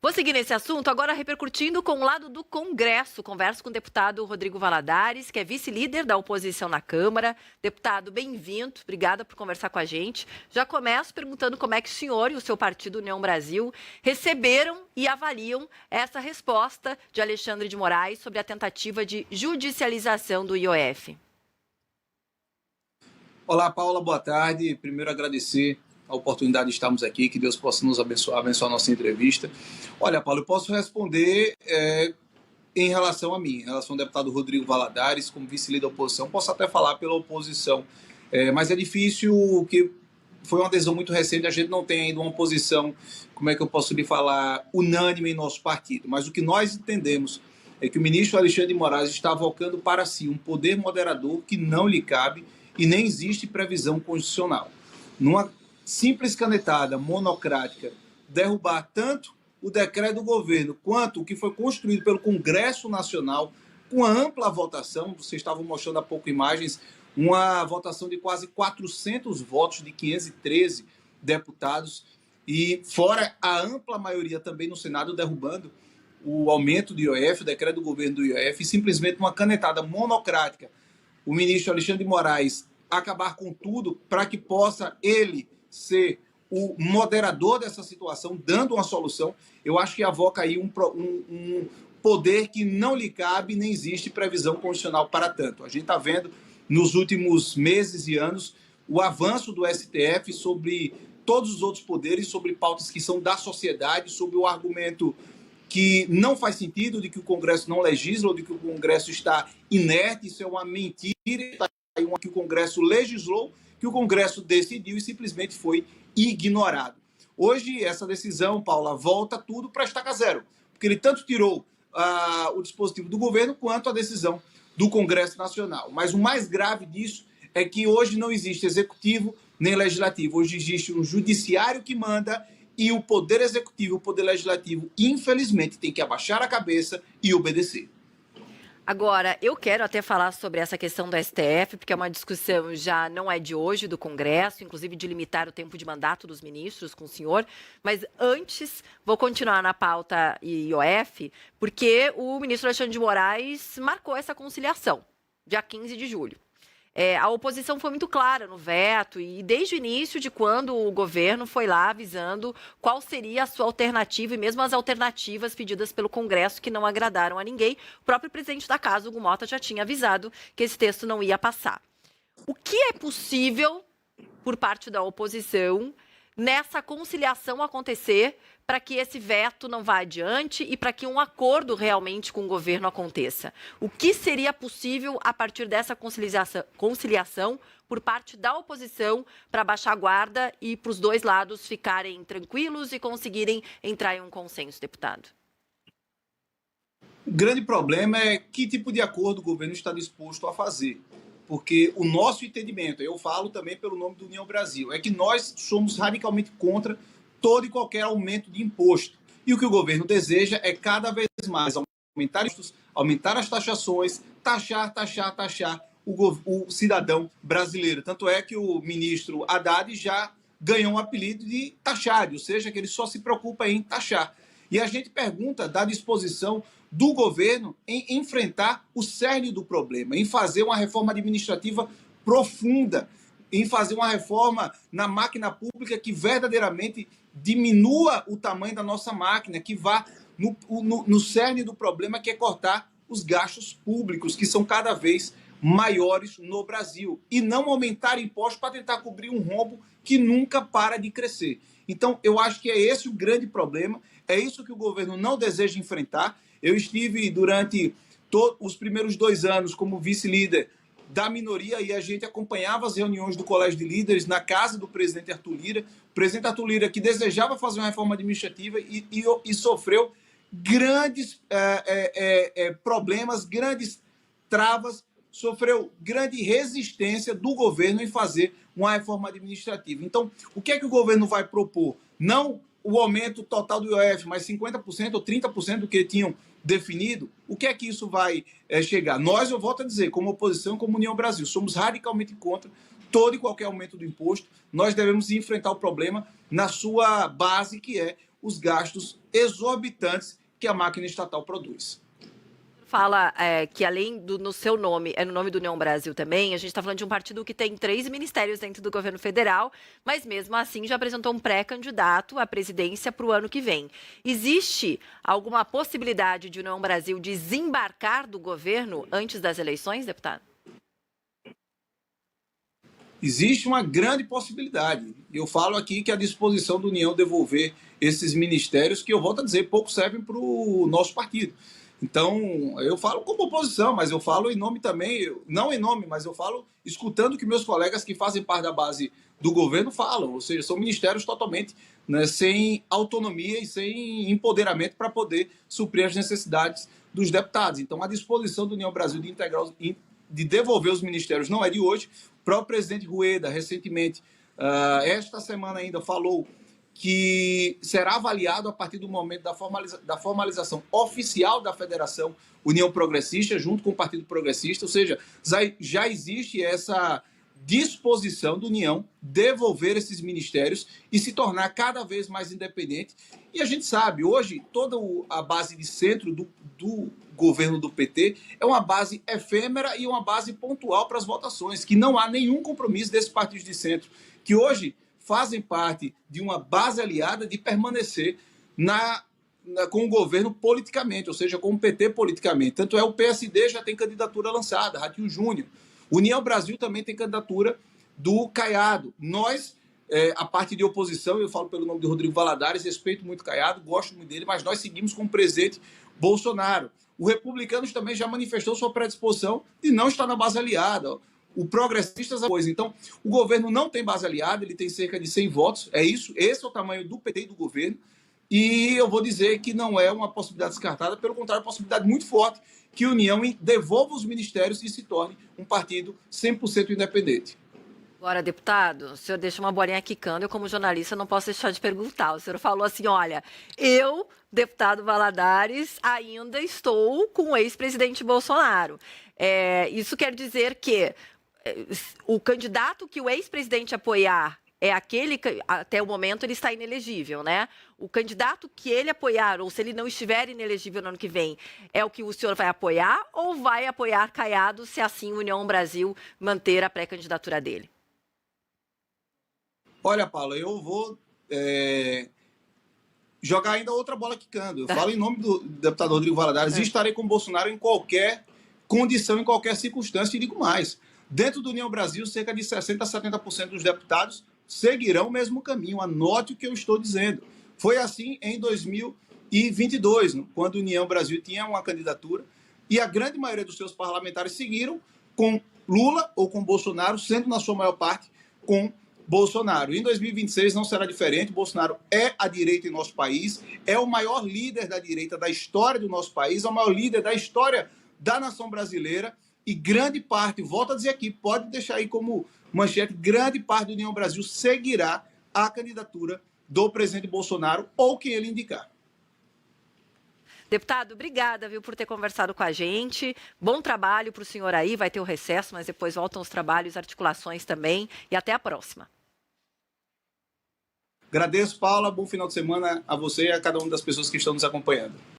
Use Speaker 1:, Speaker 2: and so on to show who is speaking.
Speaker 1: Vou seguir nesse assunto, agora repercutindo com o lado do Congresso. Converso com o deputado Rodrigo Valadares, que é vice-líder da oposição na Câmara. Deputado, bem-vindo. Obrigada por conversar com a gente. Já começo perguntando como é que o senhor e o seu partido União Brasil receberam e avaliam essa resposta de Alexandre de Moraes sobre a tentativa de judicialização do IOF.
Speaker 2: Olá, Paula, boa tarde. Primeiro, agradecer a oportunidade de estarmos aqui, que Deus possa nos abençoar a nossa entrevista. Olha, Paulo, eu posso responder em relação a mim, em relação ao deputado Rodrigo Valadares, como vice-líder da oposição, posso até falar pela oposição, mas é difícil, que foi uma adesão muito recente, a gente não tem ainda uma posição, como é que eu posso lhe falar, unânime em nosso partido, mas o que nós entendemos é que o ministro Alexandre de Moraes está avocando para si um poder moderador que não lhe cabe e nem existe previsão constitucional. Numa simples canetada monocrática, derrubar tanto o decreto do governo quanto o que foi construído pelo Congresso Nacional, com a ampla votação, vocês estavam mostrando há pouco imagens, uma votação de quase 400 votos de 513 deputados, e fora a ampla maioria também no Senado derrubando o aumento do IOF, o decreto do governo do IOF, e simplesmente uma canetada monocrática, o ministro Alexandre de Moraes acabar com tudo para que possa ele ser o moderador dessa situação, dando uma solução. Eu acho que avoca aí um poder que não lhe cabe, nem existe previsão constitucional para tanto. A gente está vendo nos últimos meses e anos o avanço do STF sobre todos os outros poderes, sobre pautas que são da sociedade, sobre o argumento que não faz sentido de que o Congresso não legisla, ou de que o Congresso está inerte. Isso é uma mentira, que o Congresso legislou, que o Congresso decidiu e simplesmente foi ignorado. Hoje, essa decisão, Paula, volta tudo para estaca zero, porque ele tanto tirou o dispositivo do governo quanto a decisão do Congresso Nacional. Mas o mais grave disso é que hoje não existe executivo nem legislativo. Hoje existe um judiciário que manda e o poder executivo, o poder legislativo, infelizmente, tem que abaixar a cabeça e obedecer.
Speaker 1: Agora, eu quero até falar sobre essa questão do STF, porque é uma discussão já não é de hoje do Congresso, inclusive de limitar o tempo de mandato dos ministros com o senhor, mas antes vou continuar na pauta IOF, porque o ministro Alexandre de Moraes marcou essa conciliação, dia 15 de julho. A oposição foi muito clara no veto e desde o início de quando o governo foi lá avisando qual seria a sua alternativa e mesmo as alternativas pedidas pelo Congresso que não agradaram a ninguém. O próprio presidente da casa, Hugo Mota, já tinha avisado que esse texto não ia passar. O que é possível por parte da oposição nessa conciliação acontecer para que esse veto não vá adiante e para que um acordo realmente com o governo aconteça? O que seria possível a partir dessa conciliação por parte da oposição para baixar a guarda e para os dois lados ficarem tranquilos e conseguirem entrar em um consenso, deputado?
Speaker 2: O grande problema é que tipo de acordo o governo está disposto a fazer. Porque o nosso entendimento, eu falo também pelo nome do União Brasil, é que nós somos radicalmente contra todo e qualquer aumento de imposto. E o que o governo deseja é cada vez mais aumentar impostos, aumentar as taxações, taxar o cidadão brasileiro. Tanto é que o ministro Haddad já ganhou um apelido de taxado, ou seja, que ele só se preocupa em taxar. E a gente pergunta da disposição do governo em enfrentar o cerne do problema, em fazer uma reforma administrativa profunda, em fazer uma reforma na máquina pública que verdadeiramente diminua o tamanho da nossa máquina, que vá no cerne do problema, que é cortar os gastos públicos, que são cada vez maiores no Brasil, e não aumentar impostos para tentar cobrir um rombo que nunca para de crescer. Então, eu acho que é esse o grande problema, é isso que o governo não deseja enfrentar. Eu estive durante os primeiros 2 anos como vice-líder da minoria e a gente acompanhava as reuniões do Colégio de Líderes na casa do presidente Arthur Lira. O presidente Arthur Lira, que desejava fazer uma reforma administrativa e sofreu grandes problemas, grandes travas, sofreu grande resistência do governo em fazer uma reforma administrativa. Então, o que é que o governo vai propor? Não o aumento total do IOF, mas 50% ou 30% do que tinham definido. O que é que isso vai chegar? Nós, eu volto a dizer, como oposição, como União Brasil, somos radicalmente contra todo e qualquer aumento do imposto. Nós devemos enfrentar o problema na sua base, que é os gastos exorbitantes que a máquina estatal produz.
Speaker 1: Fala que além do no seu nome, é no nome do União Brasil também, a gente está falando de um partido que tem 3 ministérios dentro do governo federal, mas mesmo assim já apresentou um pré-candidato à presidência para o ano que vem. Existe alguma possibilidade de União Brasil desembarcar do governo antes das eleições, deputado?
Speaker 2: Existe uma grande possibilidade. Eu falo aqui que a disposição da União devolver esses ministérios, que eu volto a dizer, pouco servem para o nosso partido. Então, eu falo como oposição, mas eu falo em nome também, não em nome, mas eu falo escutando o que meus colegas que fazem parte da base do governo falam, ou seja, são ministérios totalmente, né, sem autonomia e sem empoderamento para poder suprir as necessidades dos deputados. Então, a disposição da União Brasil de integrar, de devolver os ministérios não é de hoje. O próprio presidente Rueda, recentemente, esta semana ainda, falou que será avaliado a partir do momento da formalização oficial da Federação União Progressista, junto com o Partido Progressista, ou seja, já existe essa disposição da União devolver esses ministérios e se tornar cada vez mais independente. E a gente sabe, hoje, toda a base de centro do governo do PT é uma base efêmera e uma base pontual para as votações, que não há nenhum compromisso desses partidos de centro, que hoje fazem parte de uma base aliada de permanecer com o governo politicamente, ou seja, com o PT politicamente. Tanto é o PSD já tem candidatura lançada, Ratinho Júnior. União Brasil também tem candidatura do Caiado. Nós, a parte de oposição, eu falo pelo nome de Rodrigo Valadares, respeito muito o Caiado, gosto muito dele, mas nós seguimos com o presidente Bolsonaro. O Republicanos também já manifestou sua predisposição de não estar na base aliada. O Progressistas, coisa. Então, o governo não tem base aliada, ele tem cerca de 100 votos, é isso, esse é o tamanho do PT e do governo, e eu vou dizer que não é uma possibilidade descartada, pelo contrário, é uma possibilidade muito forte que a União devolva os ministérios e se torne um partido 100% independente.
Speaker 1: Agora, deputado, o senhor deixa uma bolinha quicando, eu como jornalista não posso deixar de perguntar. O senhor falou assim, olha, eu, deputado Valadares, ainda estou com o ex-presidente Bolsonaro. Isso quer dizer que o candidato que o ex-presidente apoiar é aquele que, até o momento, ele está inelegível, né? O candidato que ele apoiar, ou se ele não estiver inelegível no ano que vem, é o que o senhor vai apoiar ou vai apoiar Caiado, se assim a União Brasil manter a pré-candidatura dele?
Speaker 2: Olha, Paula, eu vou jogar ainda outra bola quicando. Eu falo em nome do deputado Rodrigo Valadares e estarei com o Bolsonaro em qualquer condição, em qualquer circunstância, e digo mais. Dentro do União Brasil, cerca de 60% a 70% dos deputados seguirão o mesmo caminho. Anote o que eu estou dizendo. Foi assim em 2022, quando a União Brasil tinha uma candidatura, e a grande maioria dos seus parlamentares seguiram com Lula ou com Bolsonaro, sendo na sua maior parte com Bolsonaro. Em 2026 não será diferente. Bolsonaro é a direita em nosso país, é o maior líder da direita da história do nosso país, é o maior líder da história da nação brasileira, e grande parte, volto a dizer aqui, pode deixar aí como manchete, grande parte do União Brasil seguirá a candidatura do presidente Bolsonaro ou quem ele indicar.
Speaker 1: Deputado, obrigada, viu, por ter conversado com a gente. Bom trabalho para o senhor aí, vai ter o recesso, mas depois voltam os trabalhos, articulações também, e até a próxima.
Speaker 2: Agradeço, Paula, bom final de semana a você e a cada uma das pessoas que estão nos acompanhando.